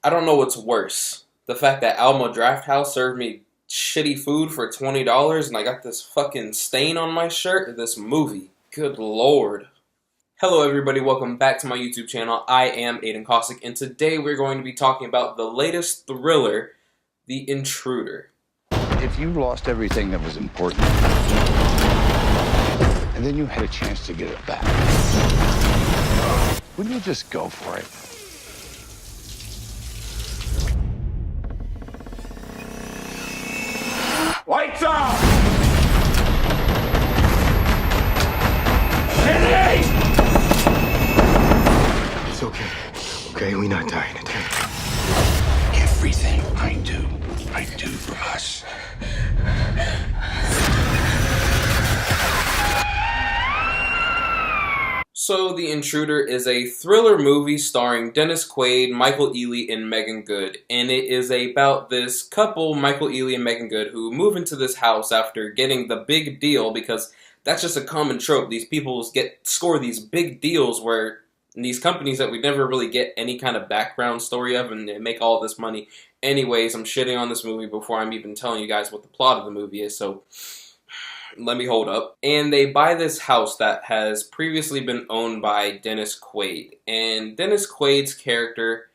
I don't know what's worse. The fact that Alma Drafthouse served me shitty food for $20 and I got this fucking stain on my shirt, or this movie. Good lord. Hello everybody, welcome back to my YouTube channel. I am Aiden Cossack, and today we're going to be talking about the latest thriller, The Intruder. If you lost everything that was important, and then you had a chance to get it back, wouldn't you just go for it? Lights off! It's okay. Okay, we're not dying, okay? Everything I do for us. So, The Intruder is a thriller movie starring Dennis Quaid, Michael Ealy, and Megan Good. And it is about this couple, Michael Ealy and Megan Good, who move into this house after getting the big deal, because that's just a common trope. These people score these big deals where these companies that we never really get any kind of background story of, and they make all this money. Anyways, I'm shitting on this movie before I'm even telling you guys what the plot of the movie is, so let me hold up. And they buy this house that has previously been owned by Dennis Quaid. And Dennis Quaid's character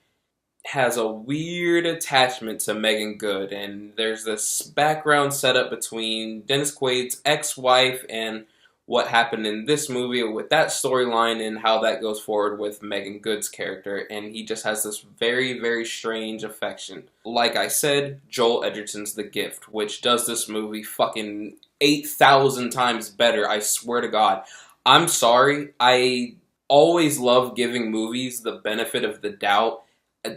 has a weird attachment to Megan Good. And there's this background setup between Dennis Quaid's ex-wife and what happened in this movie with that storyline and how that goes forward with Megan Good's character. And he just has this very, very strange affection. Like I said, Joel Edgerton's The Gift, which does this movie fucking 8,000 times better, I swear to God. I'm sorry, I always love giving movies the benefit of the doubt.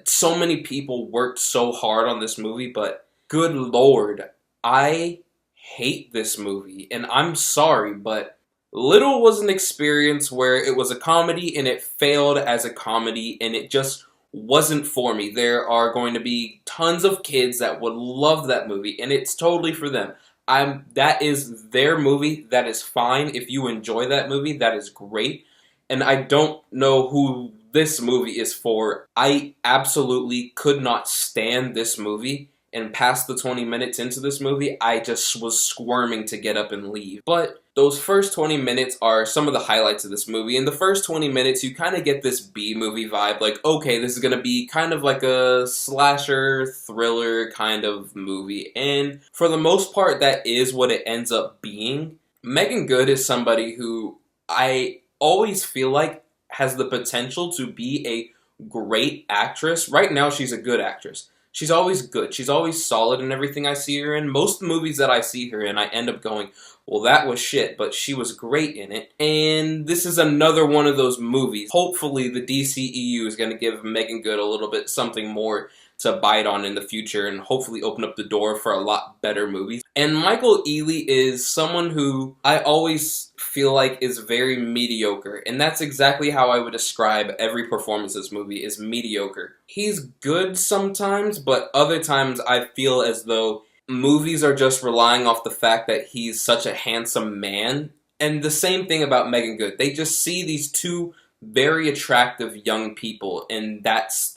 So many people worked so hard on this movie, but good lord, I hate this movie. And I'm sorry, but Little was an experience where it was a comedy and it failed as a comedy and it just wasn't for me. There are going to be tons of kids that would love that movie and it's totally for them. That is their movie. That is fine. If you enjoy that movie, that is great. And I don't know who this movie is for. I absolutely could not stand this movie. And past the 20 minutes into this movie, I just was squirming to get up and leave. But those first 20 minutes are some of the highlights of this movie. In the first 20 minutes, you kind of get this B-movie vibe. Like, okay, this is going to be kind of like a slasher, thriller kind of movie. And for the most part, that is what it ends up being. Megan Good is somebody who I always feel like has the potential to be a great actress. Right now, she's a good actress. She's always good. She's always solid in everything I see her in. Most movies that I see her in, I end up going, well, that was shit, but she was great in it. And this is another one of those movies. Hopefully, the DCEU is going to give Megan Good a little bit something more to bite on in the future and hopefully open up the door for a lot better movies. And Michael Ealy is someone who I always feel like is very mediocre, and that's exactly how I would describe every performance in this movie, is mediocre. He's good sometimes, but other times I feel as though movies are just relying off the fact that he's such a handsome man. And the same thing about Megan Good. They just see these two very attractive young people, and that's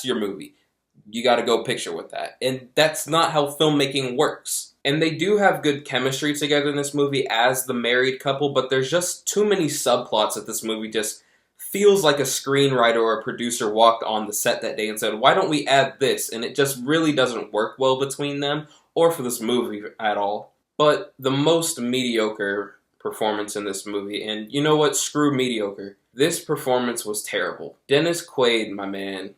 your movie. You gotta go picture with that. And that's not how filmmaking works. And they do have good chemistry together in this movie as the married couple, but there's just too many subplots that this movie just feels like a screenwriter or a producer walked on the set that day and said, why don't we add this? And it just really doesn't work well between them or for this movie at all. But the most mediocre performance in this movie, and you know what? Screw mediocre. This performance was terrible. Dennis Quaid, my man.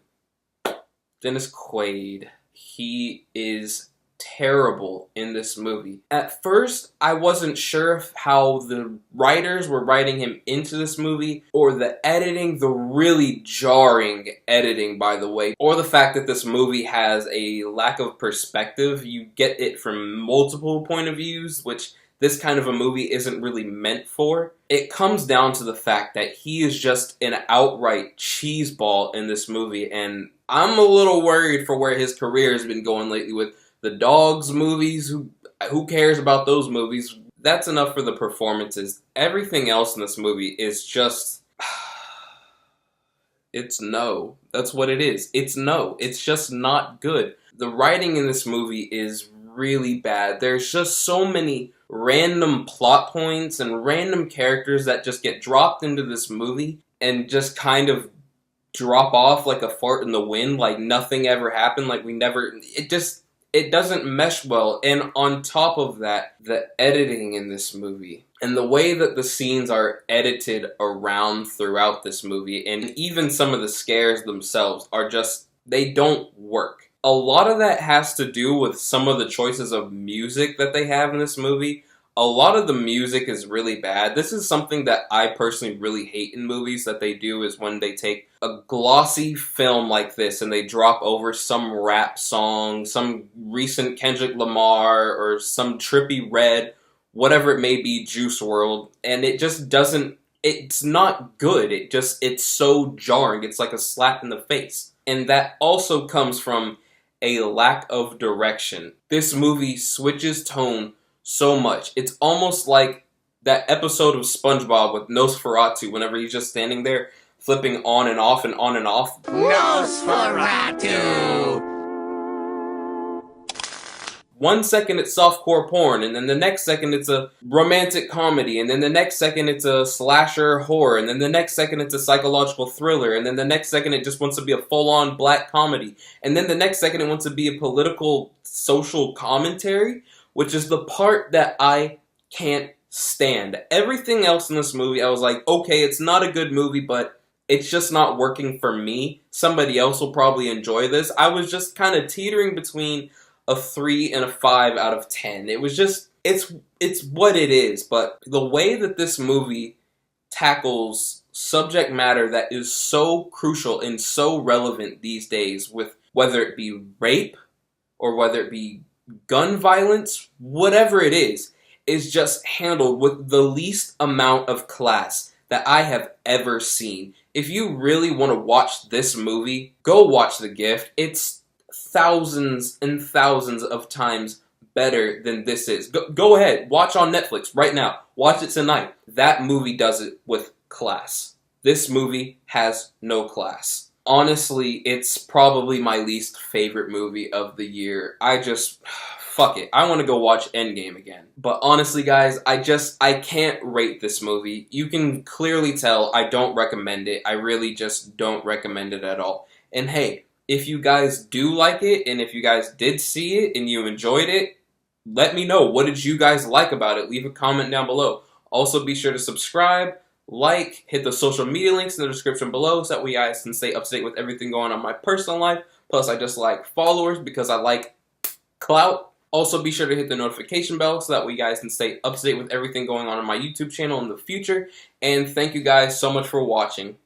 Dennis Quaid. He is terrible in this movie. At first, I wasn't sure how the writers were writing him into this movie, or the editing, the really jarring editing, by the way, or the fact that this movie has a lack of perspective. You get it from multiple point of views, which this kind of a movie isn't really meant for. It comes down to the fact that he is just an outright cheeseball in this movie, and I'm a little worried for where his career has been going lately with the Dogs movies. Who cares about those movies? That's enough for the performances. Everything else in this movie is just It's no. That's what it is. It's no. It's just not good. The writing in this movie is really bad. There's just so many random plot points and random characters that just get dropped into this movie and just kind of drop off like a fart in the wind, like nothing ever happened, like it doesn't mesh well. And on top of that, the editing in this movie and the way that the scenes are edited around throughout this movie, and even some of the scares themselves are just, they don't work. A lot of that has to do with some of the choices of music that they have in this movie. A lot of the music is really bad. This is something that I personally really hate in movies that they do, is when they take a glossy film like this and they drop over some rap song, some recent Kendrick Lamar, or some Trippie Redd, whatever it may be, Juice WRLD, and it just doesn't, it's not good. It's so jarring. It's like a slap in the face. And that also comes from a lack of direction. This movie switches tone so much. It's almost like that episode of SpongeBob with Nosferatu, whenever he's just standing there flipping on and off and on and off. Nosferatu! 1 second it's softcore porn, and then the next second it's a romantic comedy, and then the next second it's a slasher horror, and then the next second it's a psychological thriller, and then the next second it just wants to be a full-on black comedy, and then the next second it wants to be a political social commentary, which is the part that I can't stand. Everything else in this movie, I was like, okay, it's not a good movie, but it's just not working for me. Somebody else will probably enjoy this. I was just kind of teetering between a 3 and a 5 out of 10. It was just, it's what it is, but the way that this movie tackles subject matter that is so crucial and so relevant these days, with whether it be rape or whether it be gun violence, whatever it is just handled with the least amount of class that I have ever seen. If you really want to watch this movie, go watch The Gift. It's thousands and thousands of times better than this is. Go ahead, watch on Netflix right now. Watch it tonight. That movie does it with class. This movie has no class. Honestly, it's probably my least favorite movie of the year. Fuck it. I want to go watch Endgame again. But honestly, guys, I can't rate this movie. You can clearly tell I don't recommend it. I really just don't recommend it at all. And hey, if you guys do like it, and if you guys did see it and you enjoyed it, let me know. What did you guys like about it? Leave a comment down below. Also, be sure to subscribe, like, hit the social media links in the description below so that we guys can stay up to date with everything going on in my personal life. Plus, I just like followers because I like clout. Also, be sure to hit the notification bell so that we guys can stay up to date with everything going on my YouTube channel in the future. And thank you guys so much for watching.